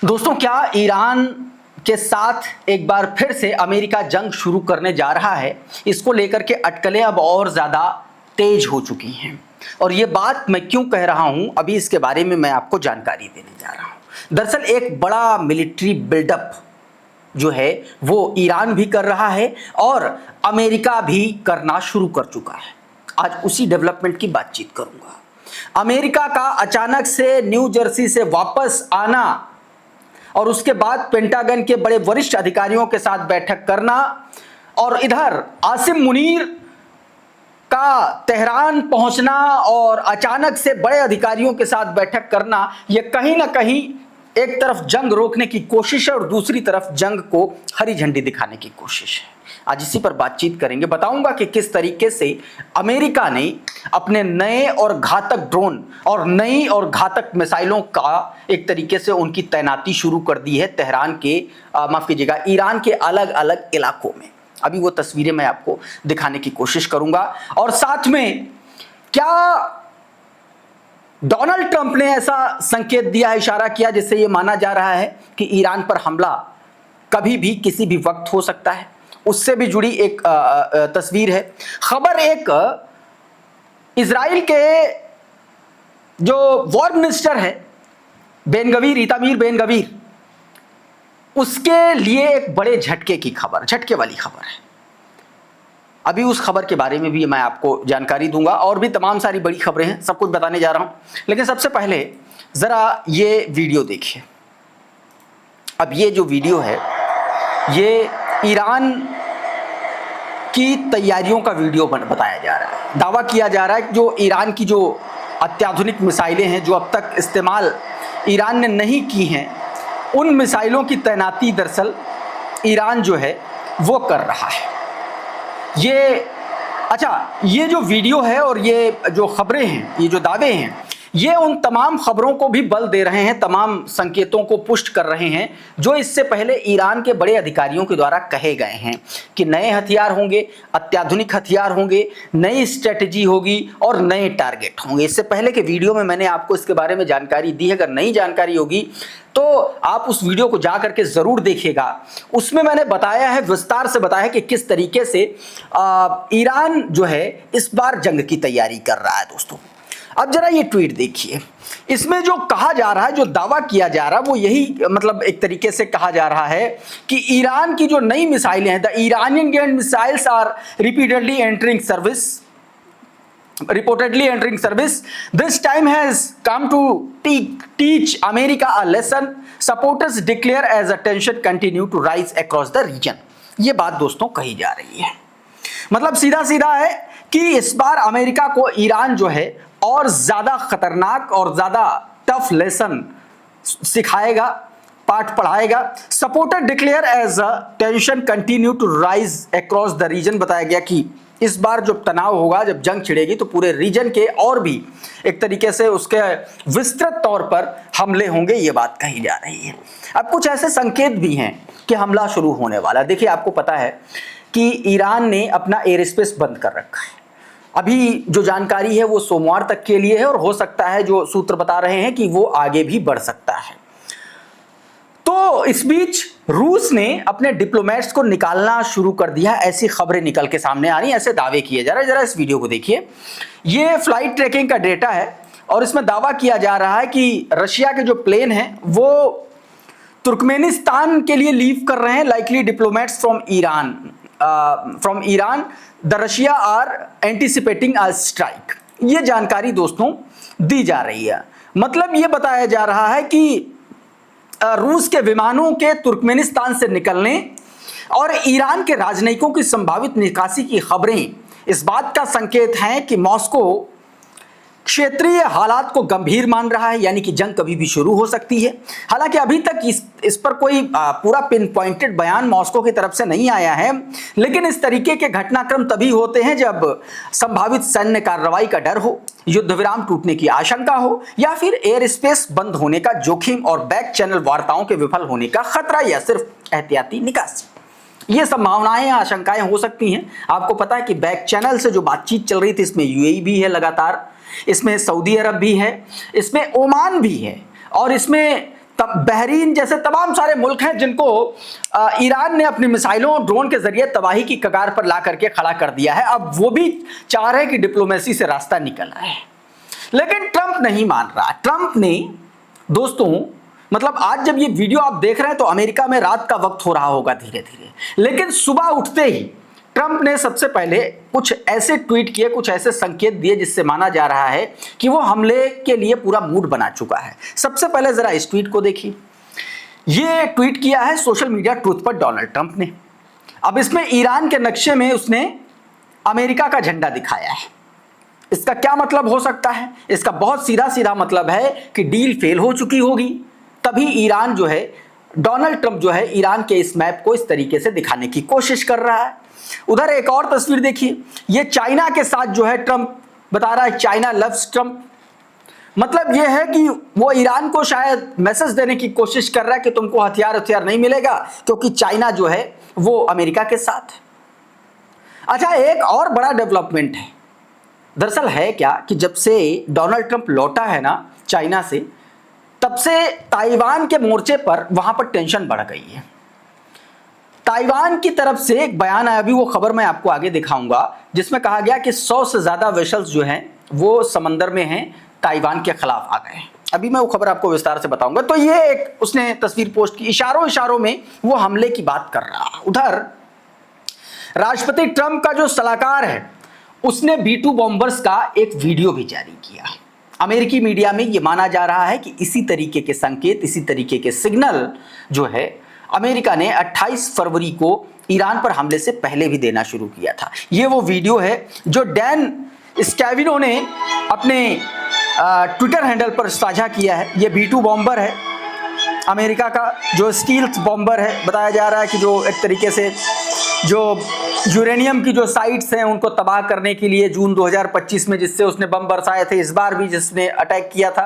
दोस्तों, क्या ईरान के साथ एक बार फिर से अमेरिका जंग शुरू करने जा रहा है? इसको लेकर के अटकलें अब और ज़्यादा तेज हो चुकी हैं। और ये बात मैं क्यों कह रहा हूं, अभी इसके बारे में मैं आपको जानकारी देने जा रहा हूं। दरअसल एक बड़ा मिलिट्री बिल्डअप जो है वो ईरान भी कर रहा है और अमेरिका भी करना शुरू कर चुका है। आज उसी डेवलपमेंट की बातचीत करूंगा। अमेरिका का अचानक से न्यू जर्सी से वापस आना और उसके बाद पेंटागन के बड़े वरिष्ठ अधिकारियों के साथ बैठक करना, और इधर आसिम मुनीर का तेहरान पहुंचना और अचानक से बड़े अधिकारियों के साथ बैठक करना, यह कहीं ना कहीं एक तरफ जंग रोकने की कोशिश है और दूसरी तरफ जंग को हरी झंडी दिखाने की कोशिश है। आज इसी पर बातचीत करेंगे। बताऊंगा कि किस तरीके से अमेरिका ने अपने नए और घातक ड्रोन और नई और घातक मिसाइलों का एक तरीके से उनकी तैनाती शुरू कर दी है तेहरान के माफ कीजिएगा ईरान के अलग अलग इलाकों में। अभी वो तस्वीरें मैं आपको दिखाने की कोशिश करूंगा। और साथ में क्या डोनाल्ड ट्रंप ने ऐसा संकेत दिया, इशारा किया जिससे यह माना जा रहा है कि ईरान पर हमला कभी भी किसी भी वक्त हो सकता है, उससे भी जुड़ी एक तस्वीर है। खबर एक इजराइल के जो वॉर मिनिस्टर है बेन-गवीर, इतामीर बेन-गवीर, उसके लिए एक बड़े झटके की खबर, झटके वाली खबर है। अभी उस खबर के बारे में भी मैं आपको जानकारी दूंगा और भी तमाम सारी बड़ी खबरें हैं, सब कुछ बताने जा रहा हूं। लेकिन सबसे पहले जरा ये वीडियो देखिए। अब ये जो वीडियो है ये ईरान की तैयारियों का वीडियो बताया जा रहा है। दावा किया जा रहा है कि जो ईरान की जो अत्याधुनिक मिसाइलें हैं जो अब तक इस्तेमाल ईरान ने नहीं की हैं, उन मिसाइलों की तैनाती दरअसल ईरान जो है वो कर रहा है। ये जो वीडियो है और ये जो खबरें हैं, ये जो दावे हैं, ये उन तमाम खबरों को भी बल दे रहे हैं, तमाम संकेतों को पुष्ट कर रहे हैं जो इससे पहले ईरान के बड़े अधिकारियों के द्वारा कहे गए हैं कि नए हथियार होंगे, अत्याधुनिक हथियार होंगे, नई स्ट्रेटजी होगी और नए टारगेट होंगे। इससे पहले के वीडियो में मैंने आपको इसके बारे में जानकारी दी है। अगर नई जानकारी होगी तो आप उस वीडियो को जा करके जरूर देखिएगा। उसमें मैंने बताया है, विस्तार से बताया है कि किस तरीके से ईरान जो है इस बार जंग की तैयारी कर रहा है। दोस्तों, अब जरा ये ट्वीट देखिए। इसमें जो कहा जा रहा है, जो दावा किया जा रहा है, वो यही मतलब एक तरीके से कहा जा रहा है कि ईरान की जो नई मिसाइलें हैं, the Iranian gained missiles are repeatedly entering service, reportedly entering service. This time has come to teach America a lesson. Supporters declare as tension continue to rise across the region. ये बात दोस्तों कही जा रही है। मतलब सीधा सीधा है कि इस बार अमेरिका को ईरान जो है और ज्यादा खतरनाक और ज्यादा टफ लेसन सिखाएगा, पाठ पढ़ाएगा। Supporter declare as a tension continue to rise across the region. बताया गया कि इस बार जो तनाव होगा, जब जंग छिड़ेगी तो पूरे रीजन के और भी एक तरीके से उसके विस्तृत तौर पर हमले होंगे, ये बात कही जा रही है। अब कुछ ऐसे संकेत भी हैं कि हमला शुरू होने वाला है। देखिए, आपको पता है कि ईरान ने अपना एयर स्पेस बंद कर रखा है। अभी जो जानकारी है वो सोमवार तक के लिए है और हो सकता है, जो सूत्र बता रहे हैं, कि वो आगे भी बढ़ सकता है। तो इस बीच रूस ने अपने डिप्लोमेट्स को निकालना शुरू कर दिया, ऐसी खबरें निकल के सामने आ रही हैं, ऐसे दावे किए जा रहे हैं। जरा इस वीडियो को देखिए। ये फ्लाइट ट्रैकिंग का डेटा है और इसमें दावा किया जा रहा है कि रशिया के जो प्लेन हैं वो तुर्कमेनिस्तान के लिए लीव कर रहे हैं। Likely diplomats from Iran the Russia are anticipating a strike. ये जानकारी दोस्तों दी जा रही है। मतलब ये बताया जा रहा है कि रूस के विमानों के तुर्कमेनिस्तान से निकलने और ईरान के राजनयिकों की संभावित निकासी की खबरें इस बात का संकेत हैं कि मॉस्को क्षेत्रीय हालात को गंभीर मान रहा है, यानी कि जंग कभी भी शुरू हो सकती है। हालांकि अभी तक इस पर कोई पूरा पिन पॉइंटेड बयान मॉस्को की तरफ से नहीं आया है, लेकिन इस तरीके के घटनाक्रम तभी होते हैं जब संभावित सैन्य कार्रवाई का डर हो, युद्ध विराम टूटने की आशंका हो, या फिर एयर स्पेस बंद होने का जोखिम और बैक चैनल वार्ताओं के विफल होने का खतरा, या सिर्फ एहतियाती निकासी। ये संभावनाएं, आशंकाएं हो सकती हैं। आपको पता है कि बैक चैनल से जो बातचीत चल रही थी, इसमें यूएई भी है लगातार, इसमें सऊदी अरब भी है, इसमें ओमान भी है और इसमें तब बहरीन जैसे तमाम सारे मुल्क हैं जिनको ईरान ने अपनी मिसाइलों और ड्रोन के जरिए तबाही की कगार पर ला करके खड़ा कर दिया है। अब वो भी चाह रहे हैं कि डिप्लोमेसी से रास्ता निकल आए, लेकिन ट्रंप नहीं मान रहा। ट्रंप ने दोस्तों मतलब आज जब ये वीडियो आप देख रहे हैं तो अमेरिका में रात का वक्त हो रहा होगा धीरे धीरे, लेकिन सुबह उठते ही ट्रंप ने सबसे पहले कुछ ऐसे ट्वीट किए, कुछ ऐसे संकेत दिए जिससे माना जा रहा है कि वो हमले के लिए पूरा मूड बना चुका है। सबसे पहले जरा इस ट्वीट को देखिए। ये ट्वीट किया है सोशल मीडिया ट्रूथ पर डोनाल्ड ट्रंप ने। अब इसमें ईरान के नक्शे में उसने अमेरिका का झंडा दिखाया है। इसका क्या मतलब हो सकता है? इसका बहुत सीधा सीधा मतलब है कि डील फेल हो चुकी होगी, तभी ईरान जो है, डोनाल्ड ट्रंप जो है ईरान के इस मैप को इस तरीके से दिखाने की कोशिश कर रहा है। उधर एक और तस्वीर देखिए, ये चाइना के साथ जो है ट्रंप बता रहा है चाइना लव्स ट्रंप। मतलब यह है कि वो ईरान को शायद मैसेज देने की कोशिश कर रहा है कि तुमको हथियार नहीं मिलेगा क्योंकि चाइना जो है वो अमेरिका के साथ है। अच्छा, एक और बड़ा डेवलपमेंट है। दरअसल है क्या कि जब से डोनाल्ड ट्रंप लौटा है ना चाइना से, तब से ताइवान के मोर्चे पर वहां पर टेंशन बढ़ गई है। ताइवान की तरफ से एक बयान आया, अभी वो खबर मैं आपको आगे दिखाऊंगा, जिसमें कहा गया कि 100 से ज्यादा वेसल्स जो हैं वो समंदर में हैं, ताइवान के खिलाफ आ गए। अभी मैं वो खबर आपको विस्तार से बताऊंगा। तो ये एक उसने तस्वीर पोस्ट की, इशारों में वो हमले की बात कर रहा। उधर राष्ट्रपति ट्रंप का जो सलाहकार है उसने B2 बॉम्बर्स का एक वीडियो भी जारी किया। अमेरिकी मीडिया में ये माना जा रहा है कि इसी तरीके के संकेत, इसी तरीके के सिग्नल जो है अमेरिका ने 28 फरवरी को ईरान पर हमले से पहले भी देना शुरू किया था। ये वो वीडियो है जो डैन स्कैविनो ने अपने ट्विटर हैंडल पर साझा किया है। ये B2 बॉम्बर है अमेरिका का, जो स्टील्थ बॉम्बर है। बताया जा रहा है कि जो एक तरीके से जो यूरेनियम की जो साइट्स हैं उनको तबाह करने के लिए जून 2025 में जिससे उसने बम बरसाए थे, इस बार भी जिसने अटैक किया था।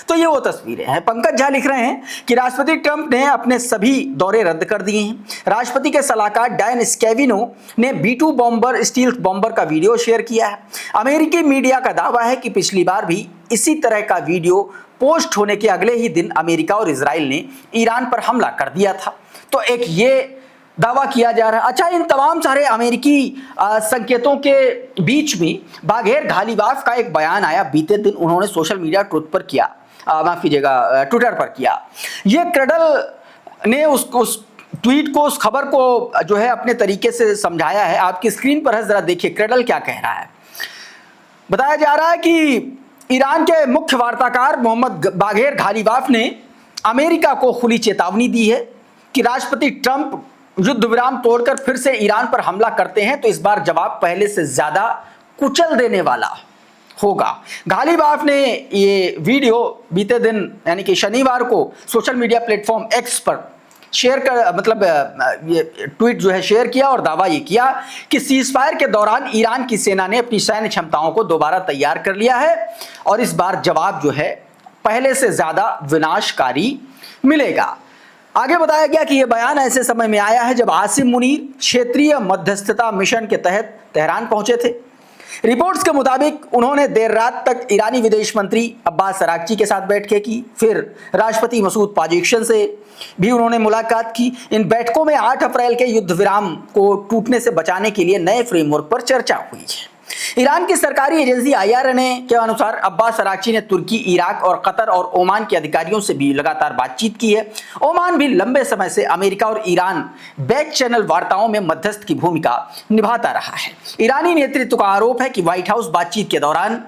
तो ये वो तस्वीरें हैं। पंकज झा लिख रहे हैं कि राष्ट्रपति ट्रंप ने अपने सभी दौरे रद्द कर दिए हैं। राष्ट्रपति के सलाहकार डैन स्कैविनो ने B2 बॉम्बर स्टील्थ बॉम्बर का वीडियो शेयर किया है। अमेरिकी मीडिया का दावा है कि पिछली बार भी इसी तरह का वीडियो पोस्ट होने के अगले ही दिन अमेरिका और इजराइल ने ईरान पर हमला कर दिया था। तो एक ये दावा किया जा रहा है। अच्छा, इन तमाम सारे अमेरिकी संकेतों के बीच में बाघेर घालीबाफ का एक बयान आया बीते दिन, उन्होंने सोशल मीडिया ट्रूथ पर किया, माफ कीजिएगा ट्विटर पर किया। ये क्रडल ने उस ट्वीट को, उस खबर को जो है अपने तरीके से समझाया है। आपकी स्क्रीन पर है, जरा देखिए क्रडल क्या कह रहा है। बताया जा रहा है कि ईरान के मुख्य वार्ताकार मोहम्मद बाघेर घालीबाफ ने अमेरिका को खुली चेतावनी दी है कि राष्ट्रपति ट्रंप युद्ध विराम तोड़कर फिर से ईरान पर हमला करते हैं तो इस बार जवाब पहले से ज्यादा कुचल देने वाला होगा। घालीबाफ ने ये वीडियो बीते दिन यानी कि शनिवार को सोशल मीडिया प्लेटफॉर्म एक्स पर शेयर कर मतलब ये ट्वीट जो है शेयर किया और दावा ये किया कि सीजफायर के दौरान ईरान की सेना ने अपनी सैन्य क्षमताओं को दोबारा तैयार कर लिया है और इस बार जवाब जो है पहले से ज्यादा विनाशकारी मिलेगा। आगे बताया गया कि यह बयान ऐसे समय में आया है जब आसिम मुनीर क्षेत्रीय मध्यस्थता मिशन के तहत तेहरान पहुंचे थे। रिपोर्ट्स के मुताबिक उन्होंने देर रात तक ईरानी विदेश मंत्री अब्बास अराक्ची के साथ बैठकें की, फिर राष्ट्रपति मसूद पाजेक्शन से भी उन्होंने मुलाकात की। इन बैठकों में 8 अप्रैल के युद्ध विराम को टूटने से बचाने के लिए नए फ्रेमवर्क पर चर्चा हुई है। ईरान की सरकारी एजेंसी IRNA के अनुसार अब्बास अराक्ची ने तुर्की, इराक और कतर और ओमान के अधिकारियों से भी लगातार बातचीत की है। ओमान भी लंबे समय से अमेरिका और ईरान बैक चैनल वार्ताओं में मध्यस्थ की भूमिका निभाता रहा है। ईरानी नेतृत्व का आरोप है कि व्हाइट हाउस बातचीत के दौरान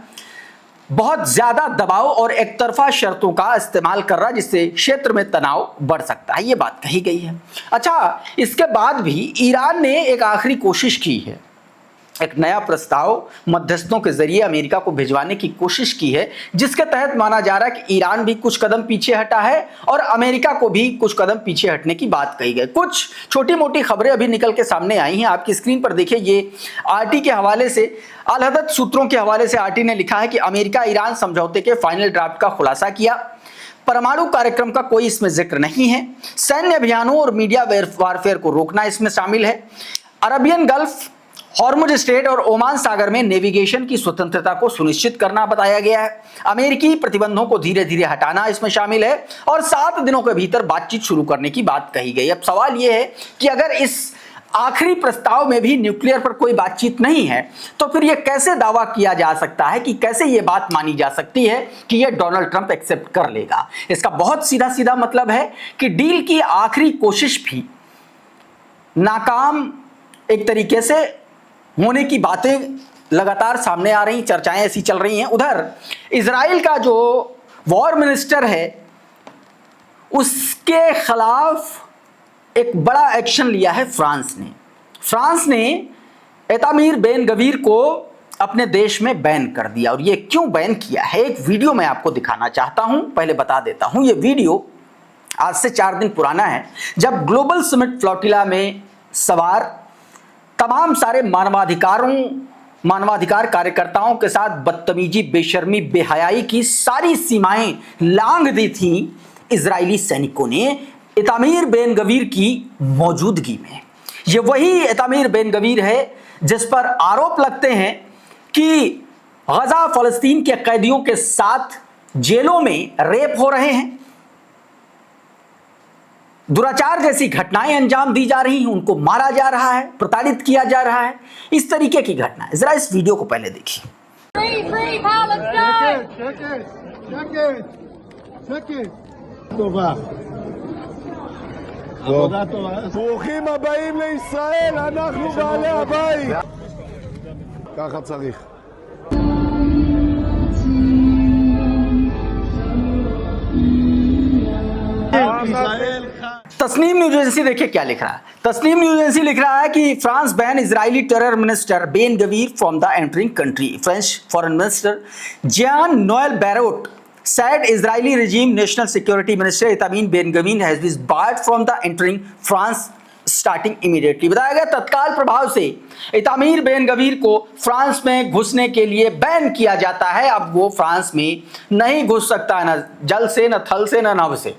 बहुत ज्यादा दबाव और एकतरफा शर्तों का इस्तेमाल कर रहा, जिससे क्षेत्र में तनाव बढ़ सकता है, ये बात कही गई है। अच्छा, इसके बाद भी ईरान ने एक आखिरी कोशिश की है, एक नया प्रस्ताव मध्यस्थों के जरिए अमेरिका को भिजवाने की कोशिश की है, जिसके तहत माना जा रहा है कि ईरान भी कुछ कदम पीछे हटा है और अमेरिका को भी कुछ कदम पीछे हटने की बात कही गई। कुछ छोटी मोटी खबरें अभी निकल के सामने आई हैं, आपकी स्क्रीन पर देखिए। ये आरटी के हवाले से, अल हदद सूत्रों के हवाले से आरटी ने लिखा है कि अमेरिका ईरान समझौते के फाइनल ड्राफ्ट का खुलासा किया। परमाणु कार्यक्रम का कोई इसमें जिक्र नहीं है। सैन्य अभियानों और मीडिया वारफेयर को रोकना इसमें शामिल है। अरबियन गल्फ हॉर्मुज स्ट्रेट और ओमान सागर में नेविगेशन की स्वतंत्रता को सुनिश्चित करना बताया गया है। अमेरिकी प्रतिबंधों को धीरे धीरे हटाना इसमें शामिल है और 7 दिनों के भीतर बातचीत शुरू करने की बात कही गई। अब सवाल यह है कि अगर इस आखिरी प्रस्ताव में भी न्यूक्लियर पर कोई बातचीत नहीं है तो फिर यह कैसे दावा किया जा सकता है, कि कैसे यह बात मानी जा सकती है कि यह डोनाल्ड ट्रंप एक्सेप्ट कर लेगा। इसका बहुत सीधा सीधा मतलब है कि डील की आखिरी कोशिश भी नाकाम एक तरीके से होने की बातें लगातार सामने आ रही, चर्चाएं ऐसी चल रही हैं। उधर इजराइल का जो वॉर मिनिस्टर है उसके खिलाफ एक बड़ा एक्शन लिया है फ्रांस ने एतामीर बेन गवीर को अपने देश में बैन कर दिया। और ये क्यों बैन किया है, एक वीडियो मैं आपको दिखाना चाहता हूं। पहले बता देता हूं, ये वीडियो आज से 4 दिन पुराना है, जब ग्लोबल समिट फ्लोटिला में सवार तमाम सारे मानवाधिकार कार्यकर्ताओं के साथ बदतमीजी, बेशर्मी, बेहयाई की सारी सीमाएं लांघ दी थी इजरायली सैनिकों ने एतामीर बेन गवीर की मौजूदगी में। ये वही एतामीर बेन गवीर है जिस पर आरोप लगते हैं कि गजा फलस्तीन के कैदियों के साथ जेलों में रेप हो रहे हैं, दुराचार जैसी घटनाएं अंजाम दी जा रही हैं, उनको मारा जा रहा है, प्रताड़ित किया जा रहा है, इस तरीके की घटना। जरा इस वीडियो को पहले देखिए। ברוכים הבאים לישראל, אנחנו בעלי הבית. ככה צריך. तस्नीम न्यूज एजेंसी देखिए क्या लिख रहा है। तस्नीम न्यूज एजेंसी लिख रहा है कि France ban Israeli terror minister Ben Gvir from the entering country. French foreign minister Jean Noel Barrot said Israeli regime national security minister Etamir Ben Gvir has been barred from the entering France starting immediately. बताया गया तत्काल प्रभाव से एतामीर Ben Gvir को France में घुसने के लिए बैन किया जाता है। अब वो फ्रांस में नहीं घुस सकता है, ना जल से, ना थल से, ना नभ से।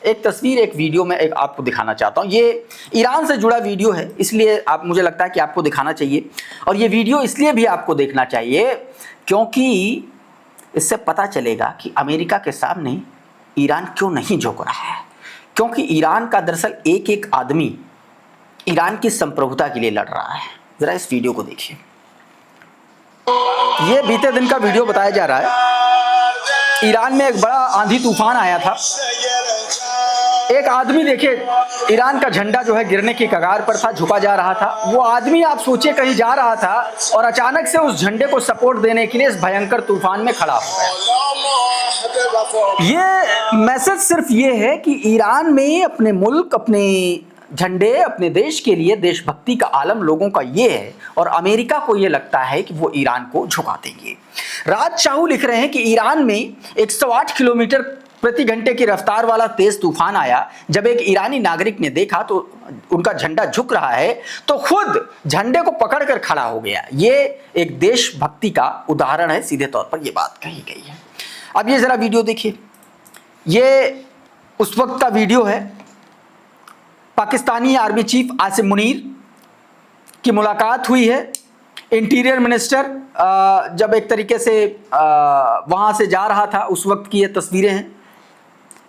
एक तस्वीर, एक वीडियो में एक आपको दिखाना चाहता हूं। ये ईरान से जुड़ा वीडियो है, इसलिए मुझे लगता है कि आपको दिखाना चाहिए। और ये वीडियो इसलिए भी आपको देखना चाहिए क्योंकि इससे पता चलेगा कि अमेरिका के सामने ईरान क्यों नहीं झुक रहा है। क्योंकि ईरान का दरअसल एक एक आदमी ईरान की संप्रभुता के लिए लड़ रहा है। जरा इस वीडियो को देखिए। ये बीते दिन का वीडियो बताया जा रहा है। ईरान में एक बड़ा आंधी तूफान आया था। एक आदमी देखिए, ईरान का झंडा जो है गिरने की कगार पर था, झुका जा रहा था। वो आदमी आप सोचिए कहीं जा रहा था और अचानक से उस झंडे को सपोर्ट देने के लिए इस भयंकर तूफान में खड़ा हो गया। ये मैसेज सिर्फ ये है कि ईरान में अपने मुल्क, अपने झंडे, अपने देश के लिए देशभक्ति का आलम लोगों का ये है और अमेरिका को ये लगता है कि वो ईरान को झुका देंगे। राज शाहू लिख रहे हैं कि ईरान में 108 किलोमीटर प्रति घंटे की रफ्तार वाला तेज तूफान आया। जब एक ईरानी नागरिक ने देखा तो उनका झंडा झुक रहा है तो खुद झंडे को पकड़कर खड़ा हो गया। ये एक देशभक्ति का उदाहरण है, सीधे तौर पर ये बात कही गई है। अब ये जरा वीडियो देखिए। ये उस वक्त का वीडियो है, पाकिस्तानी आर्मी चीफ आसिम मुनीर की मुलाकात हुई है। इंटीरियर मिनिस्टर जब एक तरीके से वहाँ से जा रहा था, उस वक्त की ये तस्वीरें हैं।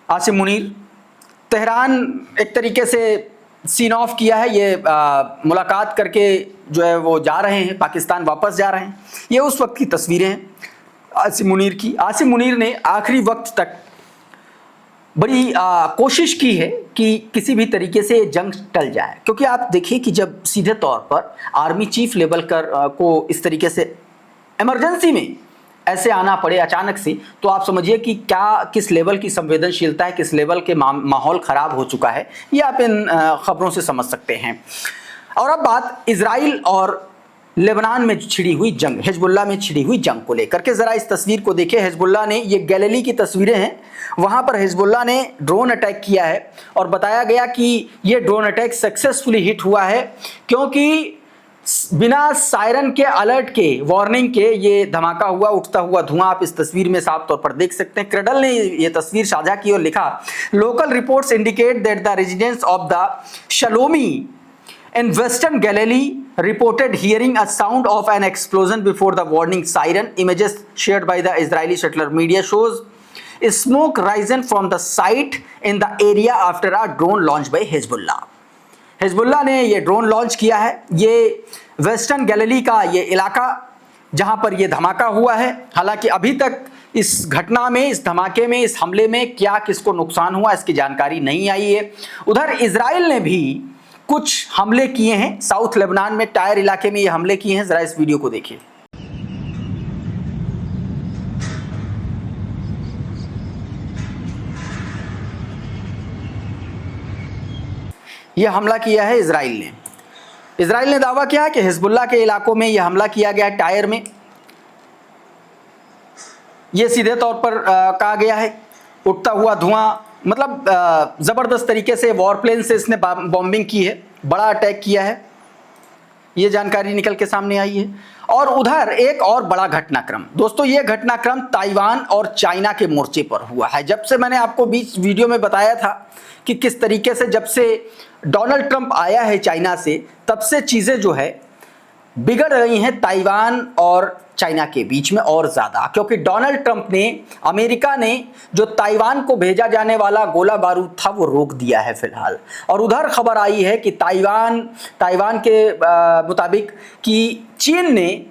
आसिम मुनीर तेहरान एक तरीके से सीन ऑफ किया है। ये मुलाकात करके जो है वो जा रहे हैं, पाकिस्तान वापस जा रहे हैं। ये उस वक्त की तस्वीरें हैं आसिम मुनीर की। आसिम मुनीर ने आखिरी वक्त तक बड़ी कोशिश की है कि किसी भी तरीके से जंग टल जाए, क्योंकि आप देखिए कि जब सीधे तौर पर आर्मी चीफ लेवल को इस तरीके से इमरजेंसी में ऐसे आना पड़े अचानक से, तो आप समझिए कि किस लेवल की संवेदनशीलता है, किस लेवल के माहौल ख़राब हो चुका है। ये आप इन खबरों से समझ सकते हैं। और अब बात इजराइल और लेबनान में छिड़ी हुई जंग, हिजबुल्लाह में छिड़ी हुई जंग को लेकर के। ज़रा इस तस्वीर को देखिए। हिजबुल्लाह ने, ये गैलीली की तस्वीरें हैं, वहाँ पर हिजबुल्लाह ने ड्रोन अटैक किया है और बताया गया कि ये ड्रोन अटैक सक्सेसफुली हिट हुआ है, क्योंकि बिना सायरन के, अलर्ट के, वार्निंग के ये धमाका हुआ। उठता हुआ धुआं आप इस तस्वीर में साफ तौर पर देख सकते हैं। क्रेडल ने ये तस्वीर साझा की और लिखा, local reports indicate that the residents of the Shlomi in Western Galilee reported hearing a sound of an explosion before the warning siren. Images shared by the Israeli settler media shows smoke rising from the site in the area after a drone launched by Hezbollah. Hezbollah ने ये drone launch किया है। ये western Galilee का ये इलाका जहां पर ये धमाका हुआ है। हालांकि अभी तक इस घटना में, इस धमाके में, इस हमले में क्या किसको नुकसान हुआ इसकी जानकारी नहीं आई है। उधर इजराइल ने भी कुछ हमले किए हैं। साउथ लेबनान में टायर इलाके में ये हमले किए हैं। जरा इस वीडियो को देखिए। यह हमला किया है इजराइल ने। इजराइल ने दावा किया है कि हिजबुल्लाह के इलाकों में यह हमला किया गया है। टायर में यह सीधे तौर पर कहा गया है। उठता हुआ धुआं, मतलब जबरदस्त तरीके से वॉरप्लेन से इसने बॉम्बिंग की है, बड़ा अटैक किया है। ये जानकारी निकल के सामने आई है। और उधर एक और बड़ा घटनाक्रम, दोस्तों ये घटनाक्रम ताइवान और चाइना के मोर्चे पर हुआ है। जब से मैंने आपको बीच वीडियो में बताया था कि किस तरीके से जब से डोनाल्ड ट्रंप आया है चाइना से, तब से चीज़ें जो है बिगड़ रही हैं ताइवान और चाइना के बीच में और ज़्यादा, क्योंकि डोनाल्ड ट्रंप ने, अमेरिका ने जो ताइवान को भेजा जाने वाला गोला बारूद था वो रोक दिया है फिलहाल। और उधर खबर आई है कि ताइवान के मुताबिक कि चीन ने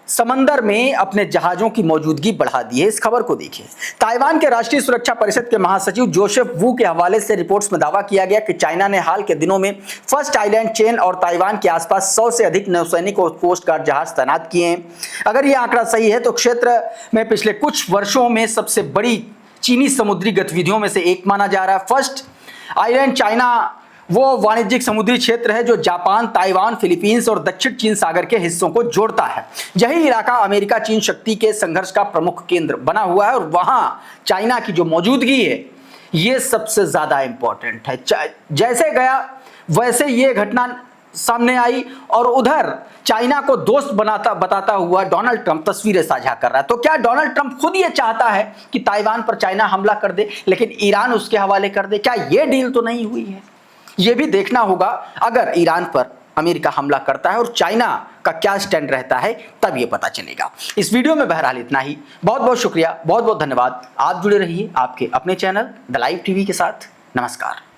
समंदर में अपने जहाज़ों की मौजूदगी बढ़ा दी है। इस खबर को देखिए। ताइवान के राष्ट्रीय सुरक्षा परिषद के महासचिव जोसेफ वू के हवाले से रिपोर्ट्स में दावा किया गया कि चाइना ने हाल के दिनों में फर्स्ट आइलैंड चेन और ताइवान के आसपास 100 से अधिक नौसैनिक और कोस्ट गार्ड जहाज तैनात किए हैं। अगर यह आंकड़ा सही है तो क्षेत्र में पिछले कुछ वर्षों में सबसे बड़ी चीनी समुद्री गतिविधियों में से एक माना जा रहा है। फर्स्ट आइलैंड चाइना वो वाणिज्यिक समुद्री क्षेत्र है जो जापान, ताइवान, फिलीपींस और दक्षिण चीन सागर के हिस्सों को जोड़ता है। यही इलाका अमेरिका चीन शक्ति के संघर्ष का प्रमुख केंद्र बना हुआ है और वहां चाइना की जो मौजूदगी है ये सबसे ज्यादा इंपॉर्टेंट है। जैसे गया वैसे ये घटना सामने आई और उधर चाइना को दोस्त बताता हुआ डोनाल्ड ट्रंप तस्वीरें साझा कर रहा है। तो क्या डोनाल्ड ट्रंप खुद ये चाहता है कि ताइवान पर चाइना हमला कर दे लेकिन ईरान उसके हवाले कर दे? क्या ये डील तो नहीं हुई है? ये भी देखना होगा। अगर ईरान पर अमेरिका हमला करता है और चाइना का क्या स्टैंड रहता है तब ये पता चलेगा। इस वीडियो में बहरहाल इतना ही। बहुत बहुत शुक्रिया, बहुत बहुत धन्यवाद। आप जुड़े रहिए आपके अपने चैनल द लाइव टीवी के साथ। नमस्कार।